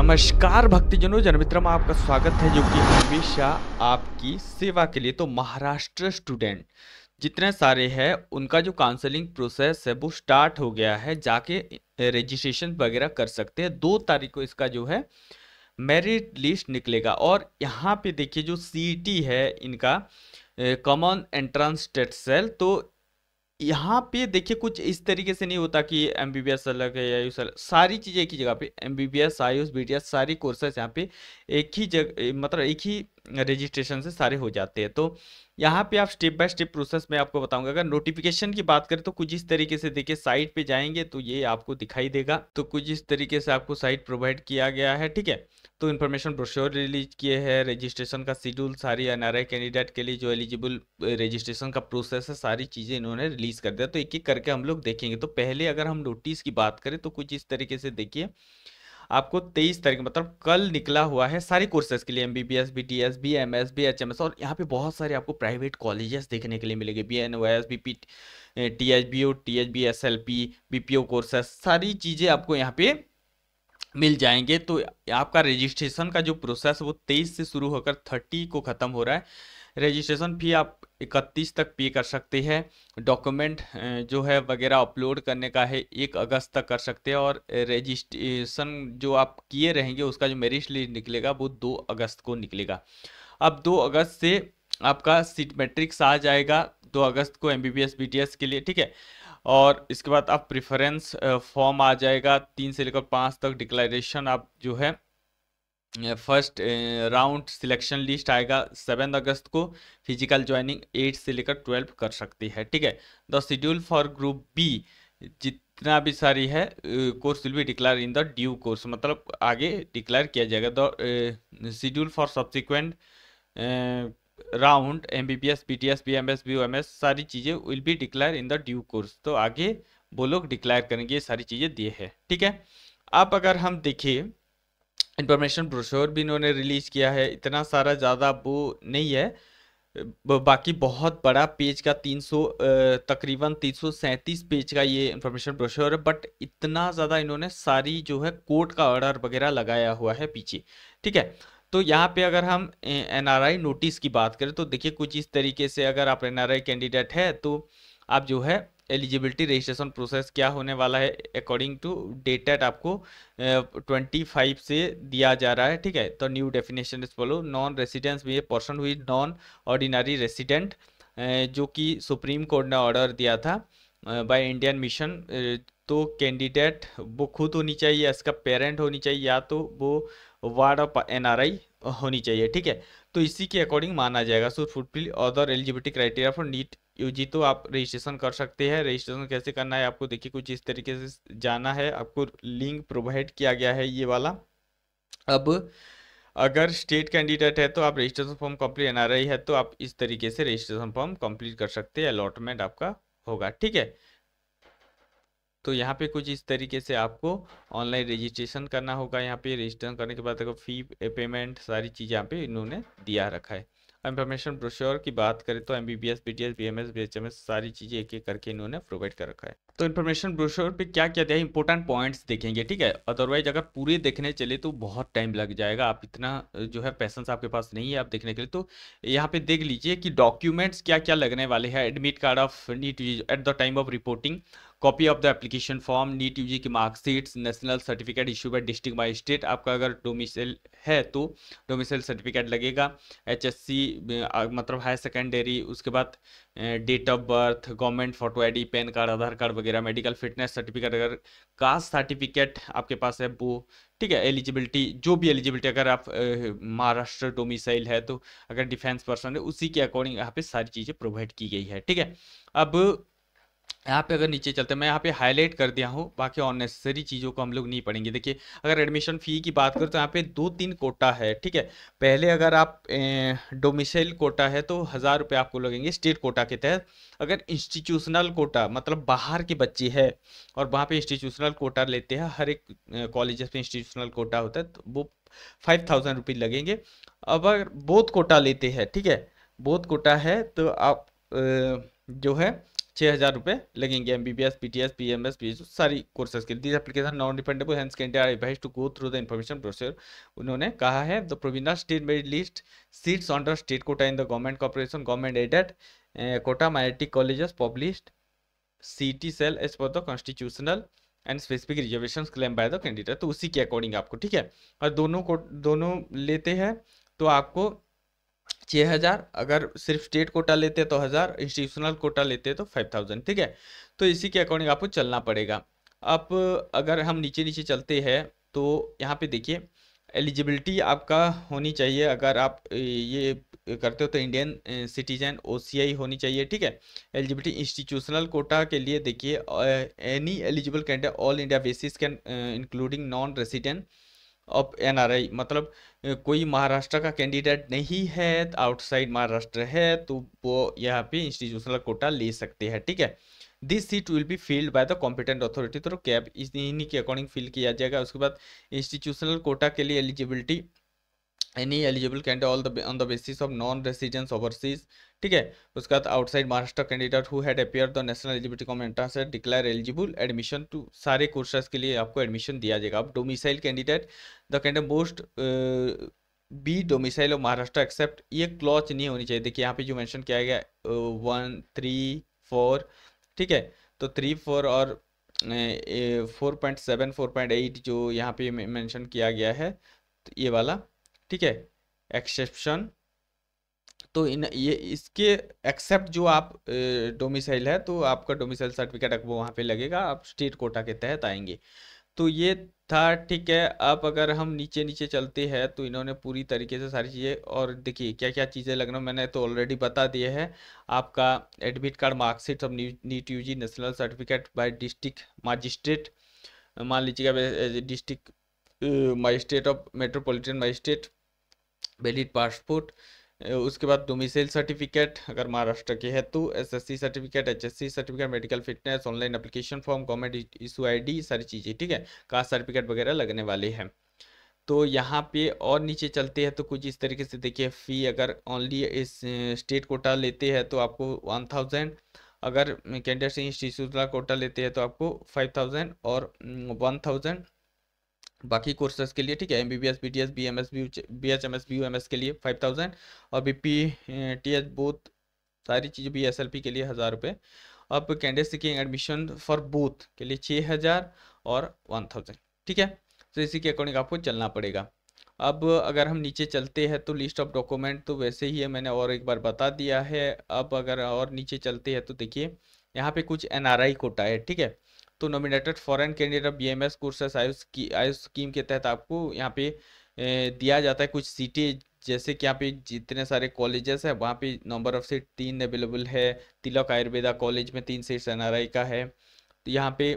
नमस्कार भक्तजनों, जनमित्रों में आपका स्वागत है जो कि हमेशा आपकी सेवा के लिए। तो महाराष्ट्र स्टूडेंट जितने सारे हैं उनका जो काउंसलिंग प्रोसेस है वो स्टार्ट हो गया है। जाके रजिस्ट्रेशन वगैरह कर सकते हैं। 2 तारीख को इसका जो है मेरिट लिस्ट निकलेगा। और यहाँ पे देखिए जो सीईटी है इनका कॉमन एंट्रेंस टेस्ट सेल, तो यहाँ पे देखिए कुछ इस तरीके से नहीं होता कि एमबीबीएस अलग है या आयुष अलग। सारी चीजें एक ही जगह पे, एमबीबीएस आयुष बीटीएस सारी कोर्सेस यहाँ पे एक ही जगह, मतलब एक ही रजिस्ट्रेशन से सारे हो जाते हैं। तो यहाँ पे आप स्टेप बाय स्टेप प्रोसेस में आपको बताऊंगा। अगर नोटिफिकेशन की बात करें तो कुछ इस तरीके से देखिए, साइट पे जाएंगे तो ये आपको दिखाई देगा। तो कुछ इस तरीके से आपको साइट प्रोवाइड किया गया है, ठीक है। तो इन्फॉर्मेशन ब्रोशर रिलीज किए हैं, रजिस्ट्रेशन का शेड्यूल, सारी एनआरआई कैंडिडेट के लिए जो एलिजिबल रजिस्ट्रेशन का प्रोसेस है, सारी चीज़ें इन्होंने रिलीज कर दिया। तो एक एक करके हम लोग देखेंगे। तो पहले अगर हम नोटिस की बात करें तो कुछ इस तरीके से देखिए, आपको 23 तारीख मतलब कल निकला हुआ है सारी कोर्सेज के लिए, एमबीबीएस बीटीएस बीएमएस बीएचएमएस। और यहाँ पे बहुत सारे आपको प्राइवेट कॉलेजेस देखने के लिए मिलेंगे, बीएनओएस बीपी टीएचबीओ टीएचबी एसएलपी बीपीओ कोर्सेज, सारी चीज़ें आपको यहाँ पे मिल जाएंगे। तो आपका रजिस्ट्रेशन का जो प्रोसेस वो 23 से शुरू होकर 30 को ख़त्म हो रहा है। रजिस्ट्रेशन फी आप 31 तक पे कर सकते हैं। डॉक्यूमेंट जो है वगैरह अपलोड करने का है 1 अगस्त तक कर सकते हैं। और रजिस्ट्रेशन जो आप किए रहेंगे उसका जो मेरिट लिस्ट निकलेगा वो 2 अगस्त को निकलेगा। अब 2 अगस्त से आपका सीट मैट्रिक्स आ जाएगा, 2 अगस्त को एमबीबीएस बीटीएस के लिए, ठीक है। और इसके बाद आप प्रेफरेंस फॉर्म आ जाएगा 3 से लेकर 5 तक। डिक्लेरेशन आप जो है फर्स्ट राउंड सिलेक्शन लिस्ट आएगा 7 अगस्त को। फिजिकल ज्वाइनिंग 8 से लेकर 12 कर सकती है, ठीक है। The schedule for group B जितना भी सारी है course will be declare in the due course, मतलब आगे डिक्लेयर किया जाएगा। The schedule for subsequent round MBBS BTS BMS BOMS सारी चीज़ें will be declare in the due course. तो आगे वो लोग डिक्लेयर करेंगे, ये सारी चीज़ें दिए हैं, ठीक है। अब अगर हम देखिए इंफॉर्मेशन ब्रोशर भी इन्होंने रिलीज किया है, इतना सारा ज़्यादा वो नहीं है। बाकी बहुत बड़ा पेज का 300 तकरीबन 337 पेज का ये इंफॉर्मेशन ब्रोशर है। बट इतना ज़्यादा इन्होंने सारी जो है कोर्ट का ऑर्डर वगैरह लगाया हुआ है पीछे, ठीक है। तो यहाँ पे अगर हम एनआरआई नोटिस की बात करें तो देखिए कुछ इस तरीके से, अगर आप एनआरआई कैंडिडेट है तो आप जो है एलिजिबिलिटी रजिस्ट्रेशन प्रोसेस क्या होने वाला है अकॉर्डिंग टू डेटेड आपको 25 से दिया जा रहा है, ठीक है। तो new definition is follow, non residence भी पर्सन हुई नॉन ऑर्डिनरी रेसिडेंट, जो कि सुप्रीम कोर्ट ने ऑर्डर दिया था बाय इंडियन मिशन। तो कैंडिडेट वो खुद होनी चाहिए, इसका पेरेंट होनी चाहिए, या तो वो वार्ड ऑफ एनआरआई होनी चाहिए, ठीक है। तो इसी के अकॉर्डिंग माना जाएगा। So fulfil other eligibility criteria for NEET UG, तो आप रजिस्ट्रेशन कर सकते हैं। रजिस्ट्रेशन कैसे करना है आपको देखिए कुछ इस तरीके से जाना है, आपको लिंक प्रोवाइड किया गया है ये वाला। अब अगर स्टेट कैंडिडेट है तो आप रजिस्ट्रेशन फॉर्म कंप्लीट, एनआरआई है तो आप इस तरीके से रजिस्ट्रेशन फॉर्म कंप्लीट कर सकते हैं, अलॉटमेंट आपका होगा, ठीक है। तो यहाँ पे कुछ इस तरीके से आपको ऑनलाइन रजिस्ट्रेशन करना होगा। यहाँ पे रजिस्ट्रेशन करने के बाद देखो फी पेमेंट सारी चीज़ यहाँ पे इन्होंने दिया रखा है। इंफॉर्मेशन ब्रोशर की बात करें तो एमबीबीएस बीटीएस बीएमएस बीएचएमएस सारी चीज़ें एक एक करके इन्होंने प्रोवाइड कर रखा है। तो इन्फॉर्मेशन ब्रोशर पे क्या क्या दिया है, इंपॉर्टेंट पॉइंट्स देखेंगे, ठीक है। अदरवाइज अगर पूरे देखने चले तो बहुत टाइम लग जाएगा, आप इतना जो है पैसेंस आपके पास नहीं है आप देखने के लिए। तो यहाँ पे देख लीजिए कि डॉक्यूमेंट्स क्या क्या लगने वाले हैं। Admit card of NEET at the time of reporting, copy of the application form, NEET UG की marksheets, national certificate issue by district by state, आपका अगर डोमिसाइल है तो डोमिसाइल सर्टिफिकेट लगेगा। एचएससी मतलब हायर सेकेंडरी, उसके बाद date of birth, government photo ID, PAN card, Aadhaar card वगैरह, मेडिकल फिटनेस सर्टिफिकेट, अगर कास्ट सर्टिफिकेट आपके पास है वो, ठीक है। एलिजिबिलिटी जो भी एलिजिबिलिटी, अगर आप महाराष्ट्र डोमिसाइल है तो, अगर डिफेंस पर्सन है उसी के अकॉर्डिंग यहाँ पे सारी चीज़ें प्रोवाइड की गई है, ठीक है। अब यहाँ पे अगर नीचे चलते हैं, मैं यहाँ पे हाईलाइट कर दिया हूँ, बाकी अननेसेसरी चीज़ों को हम लोग नहीं पढ़ेंगे। देखिए अगर एडमिशन फ़ी की बात करें तो यहाँ पे 2-3 कोटा है, ठीक है। पहले अगर आप डोमिसाइल कोटा है तो 1000 रुपये आपको लगेंगे स्टेट कोटा के तहत। अगर इंस्टीट्यूशनल कोटा मतलब बाहर के बच्चे हैं और वहाँ पे इंस्टीट्यूशनल कोटा लेते हैं, हर एक कॉलेज में इंस्टीट्यूशनल कोटा होता है, तो वो 5000 रुपये लगेंगे। अब अगर बोथ कोटा लेते हैं, ठीक है, बोथ कोटा है तो आप जो है ₹6,000 लगेंगे। एमबीबीएस, पीटीएस, पीएमएस, पीएचडी सारी कोर्सेज के। This application non refundable, hence candidate are advised to go through the information brochure. उन्होंने कहा है the provisional state merit list seats under state quota in the government corporation government aided quota minority colleges published CET cell as per the constitutional and specific reservations claim by the candidate. तो उसी के according आपको, ठीक है। और दोनों लेते हैं तो आपको 6,000, अगर सिर्फ स्टेट कोटा लेते हैं तो 1,000, इंस्टीट्यूशनल कोटा लेते हैं तो 5,000, ठीक है। तो इसी के अकॉर्डिंग आपको चलना पड़ेगा। अब अगर हम नीचे नीचे चलते हैं तो यहाँ पे देखिए एलिजिबिलिटी आपका होनी चाहिए, अगर आप ये करते हो तो इंडियन सिटीजन ओसीआई होनी चाहिए, ठीक है। एलिजिबिलिटी इंस्टीट्यूशनल कोटा के लिए देखिए any eligible candidate all India basis can including non resident of NRI, मतलब कोई महाराष्ट्र का कैंडिडेट नहीं है, आउटसाइड महाराष्ट्र है, तो वो यहाँ पे इंस्टीट्यूशनल कोटा ले सकते हैं, ठीक है। This seat will be filled by the competent authority, तो कैब इन्हीं के अकॉर्डिंग फिल किया जाएगा। उसके बाद इंस्टीट्यूशनल कोटा के लिए eligibility any eligible candidate all the on the basis of non residence overseas, ठीक है। उसके बाद outside Maharashtra candidate who had appear the national eligibility cum entrance से डिक्लेयर एलिजिबल एडमिशन टू, सारे कोर्सेज के लिए आपको एडमिशन दिया जाएगा। अब domicile candidate the candidate most be domicile of Maharashtra except, ये क्लॉज नहीं होनी चाहिए। देखिए यहाँ पे जो मेंशन किया गया 1, 3, 4, ठीक है। तो 3, 4 और 4.7, 4.8 जो यहाँ पे मेंशन किया गया है, तो ये वाला, ठीक है, एक्सेप्शन। तो इन ये इसके एक्सेप्ट जो आप डोमिसाइल है तो आपका डोमिसाइल सर्टिफिकेट आपको वहाँ पे लगेगा, आप स्टेट कोटा के तहत आएंगे। तो ये था, ठीक है। अब अगर हम नीचे नीचे चलते हैं तो इन्होंने पूरी तरीके से सारी चीज़ें, और देखिए क्या क्या चीज़ें लगना मैंने तो ऑलरेडी बता दिए हैं। आपका एडमिट कार्ड, मार्कशीट, सब NEET UG, national certificate by district magistrate, मान लीजिएगा district magistrate of metropolitan magistrate, valid passport, उसके बाद डोमिसाइल सर्टिफिकेट अगर महाराष्ट्र के है तो, SSC certificate, HSC certificate, medical fitness, online application form, government issue ID, सारी चीज़ें, ठीक है। कास्ट सर्टिफिकेट वगैरह लगने वाले हैं। तो यहाँ पे और नीचे चलते हैं तो कुछ इस तरीके से देखिए, फ़ी अगर ओनली इस स्टेट कोटा लेते हैं तो आपको 1,000, अगर कैंडिडेट इंस्टीट्यूशनल कोटा लेते हैं तो आपको 5,000 और 1,000 बाकी कोर्सेज के लिए, ठीक है। MBBS, PTS, BMS, BHMS, BUMS के लिए 5,000 और बीपीटीएच बोथ सारी चीज़ें, बीएसएलपी के लिए 1,000 रुपये। अब candidate seeking admission for both के लिए 6,000 और 1,000, ठीक है। तो इसी के अकॉर्डिंग आपको चलना पड़ेगा। अब अगर हम नीचे चलते हैं तो लिस्ट ऑफ डॉक्यूमेंट तो वैसे ही है, मैंने और एक बार बता दिया है। अब अगर और नीचे चलते हैं तो देखिए यहाँ पे कुछ एनआरआई कोटा है, ठीक है। तो nominated foreign candidate BMS courses Ayush scheme के तहत आपको यहाँ पे दिया जाता है कुछ सीटें, जैसे कि यहाँ पे जितने सारे कॉलेजेस है वहाँ पे नंबर ऑफ सीट 3 अवेलेबल है। तिलक आयुर्वेदा कॉलेज में 3 सीट्स एनआरआई का है, तो यहाँ पे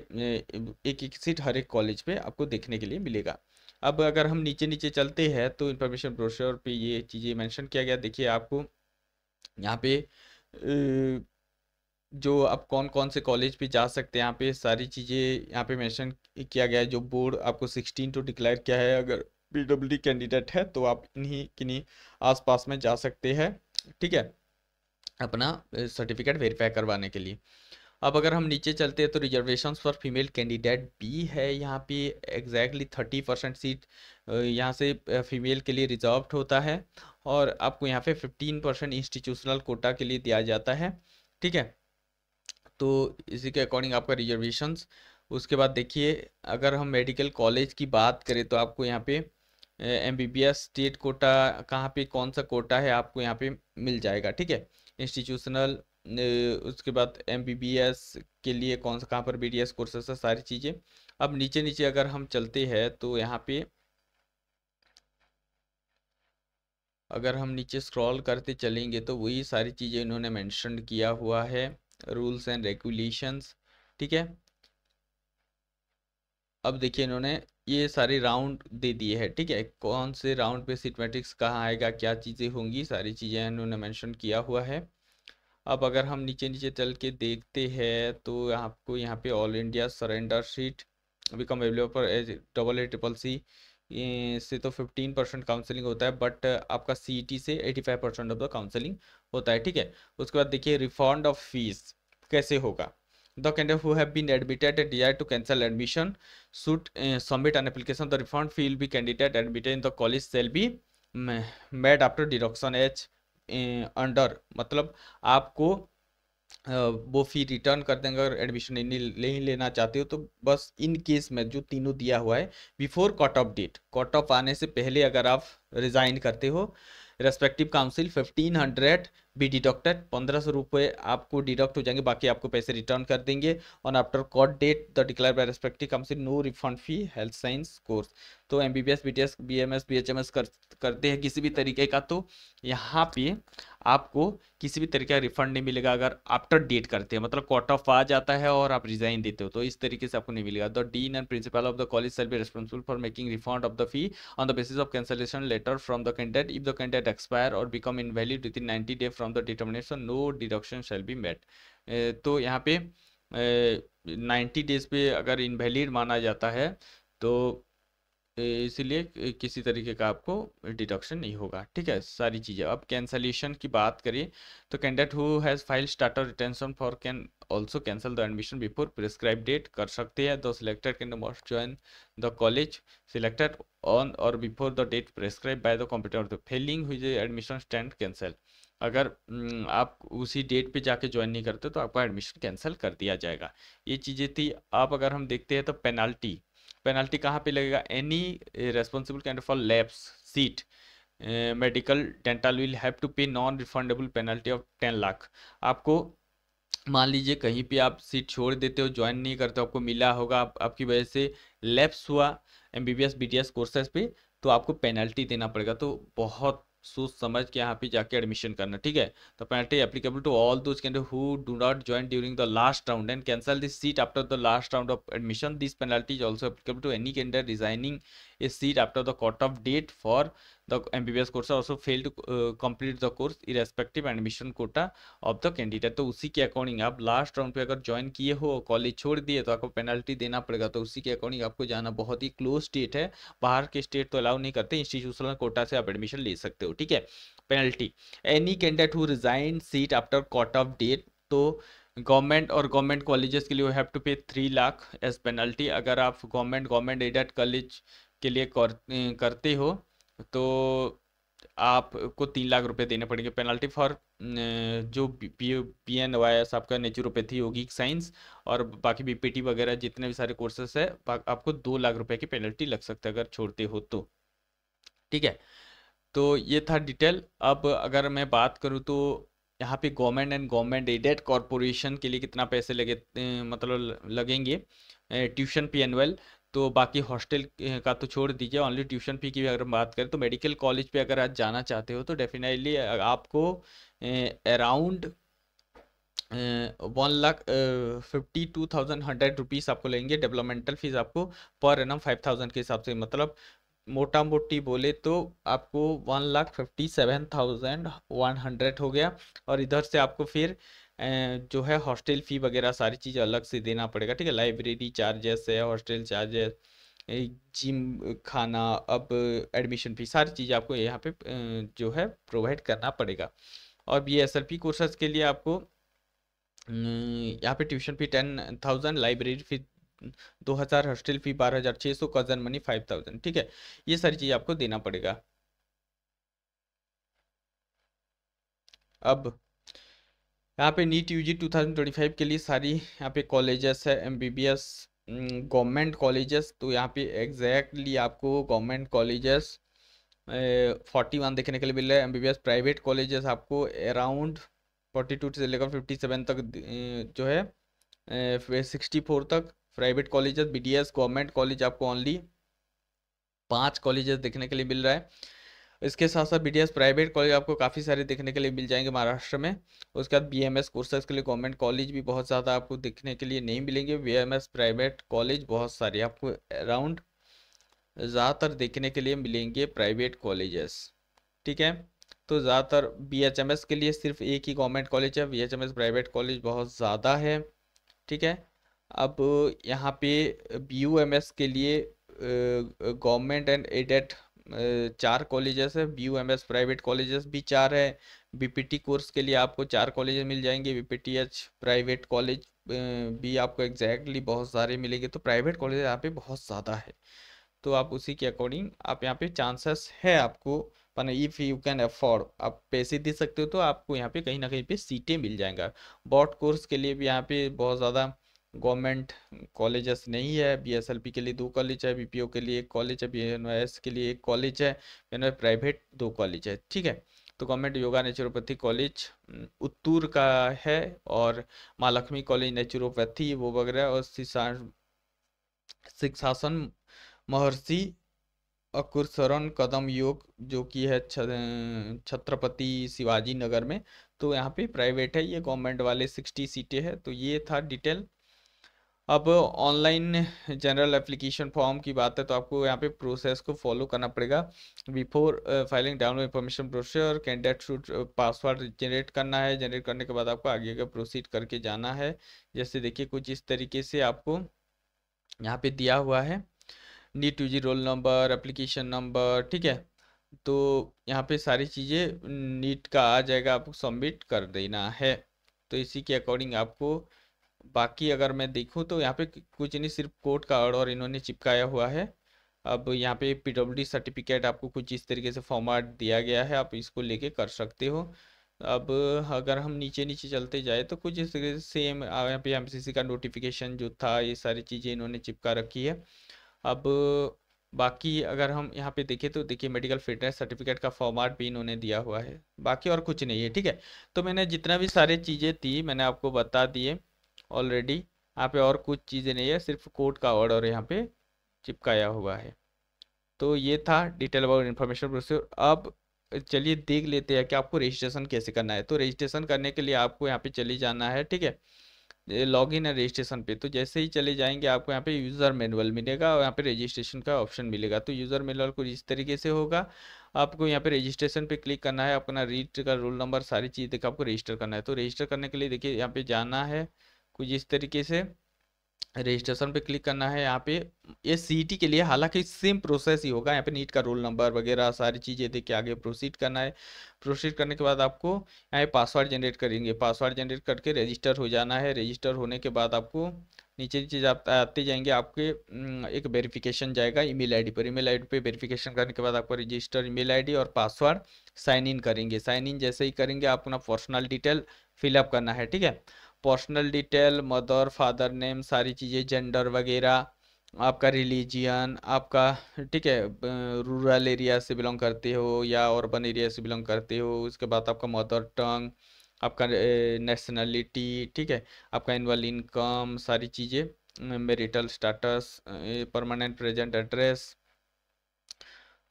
एक एक सीट हर एक कॉलेज पे आपको देखने के लिए मिलेगा। अब अगर हम नीचे नीचे चलते हैं तो इन्फॉर्मेशन ब्रोशर पे ये चीज़ें मेंशन किया गया। देखिए आपको यहाँ पे जो आप कौन कौन से कॉलेज पे जा सकते हैं, यहाँ पे सारी चीज़ें यहाँ पे मेंशन किया गया है। जो बोर्ड आपको 16 टू डिक्लेयर किया है, अगर पीडब्ल्यूडी कैंडिडेट है तो आप इन्हीं किन्हीं आसपास में जा सकते हैं, ठीक है, अपना सर्टिफिकेट वेरीफाई करवाने के लिए। अब अगर हम नीचे चलते हैं तो रिजर्वेशंस फॉर फीमेल कैंडिडेट भी है यहाँ पे, एग्जैक्टली 30% सीट यहाँ से फीमेल के लिए रिजर्व्ड होता है, और आपको यहाँ पे 15% इंस्टीट्यूशनल कोटा के लिए दिया जाता है, ठीक है। तो इसी के अकॉर्डिंग आपका रिजर्वेशंस। उसके बाद देखिए अगर हम मेडिकल कॉलेज की बात करें तो आपको यहाँ पे एमबीबीएस स्टेट कोटा कहाँ पे कौन सा कोटा है आपको यहाँ पे मिल जाएगा, ठीक है। इंस्टीट्यूशनल, उसके बाद एमबीबीएस के लिए कौन सा कहाँ पर बीडीएस कोर्सेस है, सारी चीज़ें। अब नीचे नीचे अगर हम चलते हैं तो यहाँ पे अगर हम नीचे स्क्रॉल करते चलेंगे तो वही सारी चीज़ें इन्होंने मेंशन किया हुआ है, रूल्स एंड रेगुलेशंस, ठीक है। अब देखिए इन्होंने ये सारे राउंड दे दिए हैं, ठीक है। कौन से राउंड पे सीट मैट्रिक्स कहाँ आएगा, क्या चीज़ें होंगी, सारी चीज़ें इन्होंने मेंशन किया हुआ है। अब अगर हम नीचे नीचे चल के देखते हैं तो आपको यहाँ पे all India surrender sheet become available for as AA CCC से तो 15% काउंसलिंग होता है, बट आपका CET से 85% ऑफ द काउंसलिंग होता है, ठीक है। उसके बाद देखिए रिफंड ऑफ फीस कैसे होगा? The candidate who have been admitted and desire to cancel admission should submit an application. The refund fee will be candidate admitted in the college shall be made after deduction as under. मतलब आपको वो fee return कर देंगे अगर admission नहीं लेना चाहते हो तो. बस इन केस में जो तीनों दिया हुआ है, before cut off date, cut off आने से पहले अगर आप रिजाइन करते हो, रेस्पेक्टिव काउंसिल 1500 बी डिडक्टेड, 1500 रुपये आपको डिडक्ट हो जाएंगे, बाकी आपको पैसे रिटर्न कर देंगे. On after cut date the declare by respective council no refund fee health science course. तो एमबीबीएस बीटीएस बीएमएस बीएचएमएस करते हैं किसी भी तरीके का, तो यहाँ पे आपको किसी भी तरीके का रिफंड नहीं मिलेगा अगर आफ्टर डेट करते हैं, मतलब कट ऑफ आ जाता है और आप रिजाइन देते हो तो इस तरीके से आपको नहीं मिलेगा. The dean and principal of the college shall be responsible for making refund of the fee on the basis of cancellation letter from the candidate. If the candidate expire or become invalid within 90 day from the determination no deduction shall be made. तो यहाँ पे 90 days पे अगर invalid माना जाता है तो इसीलिए किसी तरीके का आपको डिडक्शन नहीं होगा. ठीक है, सारी चीज़ें. अब कैंसलेशन की बात करें तो candidate who has filed starter retention for can also cancel the admission before prescribe date. कर सकते हैं. The selected candidate must join the college selected on or before the date prescribe by the competent of the failing हुई admission stand cancel. अगर आप उसी date पे जाके join नहीं करते तो आपका एडमिशन कैंसिल कर दिया जाएगा. ये चीज़ें थी. अब अगर हम देखते हैं तो पेनाल्टी. पेनाल्टी कहाँ पे लगेगा? Any responsible candidate for lapse seat medical dental will have to pay non refundable penalty of 10 lakh. आपको मान लीजिए कहीं पे आप सीट छोड़ देते हो, ज्वाइन नहीं करते हो, आपको मिला होगा, आपकी वजह से लैप्स हुआ एमबीबीएस बीटीएस कोर्सेज पे, तो आपको पेनल्टी देना पड़ेगा. तो बहुत सोच समझ के यहाँ पे जाके एडमिशन करना. ठीक है, तो penalty applicable to all those candidate who do not join during the last round and cancel this seat after the last round of admission. This penalty is also applicable to any candidate resigning a seat after the cut off date for the MBBS course also fail to complete the course irrespective admission quota of the candidate. तो उसी के according आप last round पे अगर join किए हो, college छोड़ दिए, तो आपको पेनल्टी देना पड़ेगा. तो उसी के अकॉर्डिंग आपको जाना. बहुत ही क्लोज स्टेट है, बाहर के स्टेट तो अलाउ नहीं करते, इंस्टीट्यूशनल कोटा से आप एडमिशन ले सकते हो. ठीक है. Penalty any candidate who resign seat after cut off date. तो गवर्नमेंट और गवर्नमेंट कॉलेजेस के लिए हैव टू पे 3 लाख एज पेनल्टी. अगर आप गवर्नमेंट एडेड कॉलेज के लिए करते हो तो आपको 3 लाख रुपए देने पड़ेंगे. पेनल्टी फॉर जो पी एन वाई एस आपका नेचुरोपैथी योगिक साइंस और बाकी बीपीटी वगैरह जितने भी सारे कोर्सेस है, आपको 2 लाख रुपए की पेनल्टी लग सकता है अगर छोड़ते हो तो. ठीक है, तो ये था डिटेल. अब अगर मैं बात करूँ तो यहाँ पे government and government aided corporation के लिए कितना पैसे लगे, मतलब लगेंगे ट्यूशन फी एनुअल. तो बाकी हॉस्टल का तो छोड़ दीजिए, ओनली ट्यूशन फी की भी अगर हम बात करें तो मेडिकल कॉलेज पे अगर आज जाना चाहते हो तो डेफिनेटली आपको अराउंड 1,52,100 आपको लेंगे. डेवलपमेंटल फीस आपको पर एनम 5,000 के हिसाब से, मतलब मोटा मोटी बोले तो आपको 1,57,100 हो गया. और इधर से आपको फिर जो है हॉस्टल फी वगैरह सारी चीज़ अलग से देना पड़ेगा. ठीक है, लाइब्रेरी चार्जेस है, हॉस्टल चार्जेस, जिम, खाना, अब एडमिशन फी, सारी चीज़ आपको यहाँ पे जो है प्रोवाइड करना पड़ेगा. और BSLP कोर्सेज के लिए आपको यहाँ पे ट्यूशन फी 10,000, लाइब्रेरी फी 2,000, हॉस्टल फी 12,600, कजन मनी 5,000. ठीक है, ये सारी चीज़ आपको देना पड़ेगा. अब यहाँ पे नीट यूजी 2025 के लिए सारी यहाँ पे कॉलेजेस है. एमबीबीएस गवर्नमेंट कॉलेजेस, तो यहाँ पे एग्जैक्टली आपको गवर्नमेंट कॉलेजेस 41 देखने के लिए मिल रहा है. एमबीबीएस प्राइवेट कॉलेजेस आपको अराउंड 42 से लेकर 57 तक जो है 64 तक. Private colleges BDS government college आपको ओनली 5 कॉलेजेस देखने के लिए मिल रहा है. इसके साथ साथ BDS प्राइवेट कॉलेज आपको काफ़ी सारे देखने के लिए मिल जाएंगे महाराष्ट्र में. उसके बाद BMS कोर्सेज के लिए गवर्नमेंट कॉलेज भी बहुत ज़्यादा आपको देखने के लिए नहीं मिलेंगे. BMS प्राइवेट कॉलेज बहुत सारे आपको अराउंड ज़्यादातर देखने के लिए मिलेंगे प्राइवेट कॉलेजेस. ठीक है, तो ज़्यादातर BHMS के लिए सिर्फ एक ही गवर्नमेंट कॉलेज है. BHMS प्राइवेट कॉलेज बहुत ज़्यादा है. ठीक है, अब यहाँ पे BUMS के लिए गवर्नमेंट एंड एडेड 4 कॉलेजेस है, BUMS प्राइवेट कॉलेजेस भी 4 है। BPT कोर्स के लिए आपको 4 कॉलेजेस मिल जाएंगे, BPTH प्राइवेट कॉलेज भी आपको एग्जैक्टली बहुत सारे मिलेंगे। तो प्राइवेट कॉलेज यहाँ पे बहुत ज़्यादा है, तो आप उसी के अकॉर्डिंग आप यहाँ पे चांसेस है आपको, पर इफ़ यू कैन अफोर्ड, आप पैसे दे सकते हो तो आपको यहाँ पे कहीं ना कहीं पे सीटें मिल जाएंगा। बॉट कोर्स के लिए भी यहाँ पे बहुत ज़्यादा गवर्नमेंट कॉलेजेस नहीं है। BSLP के लिए 2 कॉलेज है, BPO के लिए 1 कॉलेज है, BNOS के लिए 1 कॉलेज है, प्राइवेट 2 कॉलेज है, ठीक है। तो government yoga naturopathy college Uttur का है, और माँ लक्ष्मी कॉलेज नेचुरोपैथी वो वगैरह, और शिक्षासन महर्षि अकुरशरण कदम योग जो कि है छत्रपति शिवाजी नगर में। तो यहाँ पे प्राइवेट है, ये गवर्नमेंट वाले 60 सीटें हैं। तो ये था डिटेल। अब ऑनलाइन जनरल एप्लीकेशन फॉर्म की बात है, तो आपको यहाँ पे प्रोसेस को फॉलो करना पड़ेगा। Before filing download information brochure candidate should password generate करना है। जनरेट करने के बाद आपको आगे का प्रोसीड करके जाना है। जैसे देखिए कुछ इस तरीके से आपको यहाँ पे दिया हुआ है, NEET UG roll number, application number, ठीक है। तो यहाँ पे सारी चीज़ें नीट का आ जाएगा, आपको सबमिट कर देना है। तो इसी के अकॉर्डिंग आपको, बाकी अगर मैं देखूँ तो यहाँ पे कुछ नहीं, सिर्फ कोर्ट का ऑर्डर इन्होंने चिपकाया हुआ है। अब यहाँ पे PWD सर्टिफिकेट आपको कुछ इस तरीके से फॉर्मेट दिया गया है, आप इसको लेके कर सकते हो। अब अगर हम नीचे नीचे चलते जाए तो कुछ इस तरीके से सेम यहाँ पे MCC का नोटिफिकेशन जो था, ये सारी चीज़ें इन्होंने चिपका रखी है। अब बाकी अगर हम यहाँ पे देखें तो देखिए मेडिकल फिटनेस सर्टिफिकेट का फॉर्मेट भी इन्होंने दिया हुआ है, बाकी और कुछ नहीं है, ठीक है। तो मैंने जितना भी सारी चीज़ें थी मैंने आपको बता दिए ऑलरेडी। यहाँ पे और कुछ चीज़ें नहीं है, सिर्फ कोर्ट का ऑर्डर यहाँ पे चिपकाया हुआ है। तो ये था डिटेल अबाउट इन्फॉर्मेशन प्रोसीजर। अब चलिए देख लेते हैं कि आपको रजिस्ट्रेशन कैसे करना है। तो रजिस्ट्रेशन करने के लिए आपको यहाँ पे चले जाना है, ठीक है। लॉगिन है रजिस्ट्रेशन पे, तो जैसे ही चले जाएंगे आपको यहाँ पे यूज़र मैनुअल मिलेगा और यहाँ पे रजिस्ट्रेशन का ऑप्शन मिलेगा। तो यूज़र मैनुअल कुछ इस तरीके से होगा, आपको यहाँ पे रजिस्ट्रेशन पे क्लिक करना है, अपना रीड का रोल नंबर सारी चीज़ देकर आपको रजिस्टर करना है। तो रजिस्टर करने के लिए देखिए यहाँ पे जाना है कुछ इस तरीके से, रजिस्ट्रेशन पे क्लिक करना है। यहाँ पे ये CET के लिए हालांकि सेम प्रोसेस ही होगा, यहाँ पे नीट का रोल नंबर वगैरह सारी चीज़ें देख के आगे प्रोसीड करना है। प्रोसीड करने के बाद आपको यहाँ पासवर्ड जनरेट करेंगे, पासवर्ड जनरेट करके रजिस्टर हो जाना है। रजिस्टर होने के बाद आपको नीचे चीज़ आते जाएंगे, आपके एक वेरिफिकेशन जाएगा ईमेल आईडी पर। ईमेल आईडी पे वेरिफिकेशन करने के बाद आपको रजिस्टर ईमेल आईडी और पासवर्ड साइन इन करेंगे। साइन इन जैसे ही करेंगे आपको अपना पर्सनल डिटेल फिलअप करना है, ठीक है। Personal detail, mother father name सारी चीज़ें, जेंडर वगैरह, आपका रिलीजियन आपका, ठीक है, रूरल एरिया से बिलोंग करते हो या अर्बन एरिया से बिलोंग करते हो। उसके बाद आपका मदर टंग, आपका नेशनलिटी, ठीक है, आपका एनुअल इनकम सारी चीज़ें, marital status, permanent present address.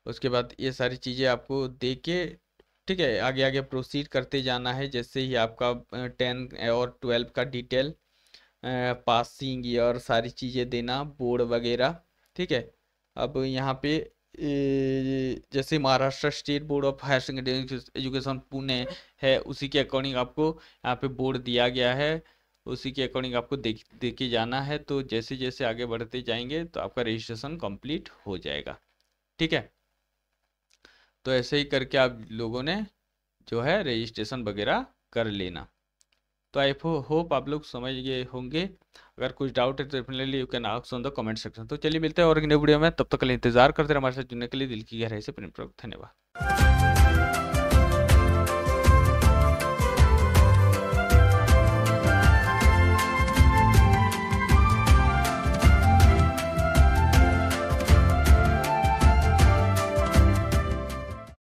उसके बाद ये सारी चीज़ें आपको दे के, ठीक है, आगे आगे प्रोसीड करते जाना है। जैसे ही आपका 10 और 12 का डिटेल, पासिंग ईयर सारी चीज़ें देना, बोर्ड वगैरह, ठीक है। अब यहाँ पे जैसे Maharashtra state board of higher secondary education Pune है, उसी के अकॉर्डिंग आपको यहाँ पे बोर्ड दिया गया है, उसी के अकॉर्डिंग आपको देखे जाना है। तो जैसे जैसे आगे बढ़ते जाएंगे तो आपका रजिस्ट्रेशन कंप्लीट हो जाएगा, ठीक है। तो ऐसे ही करके आप लोगों ने जो है रजिस्ट्रेशन वगैरह कर लेना। तो आई होप आप लोग समझ गए होंगे। अगर कुछ डाउट है तो definitely you can ask on the comment section. तो चलिए मिलते हैं और एक नई वीडियो में, तब तक के लिए इंतजार करते रहे हमारे साथ जुड़ने के लिए दिल की गहराई से प्रेम। धन्यवाद।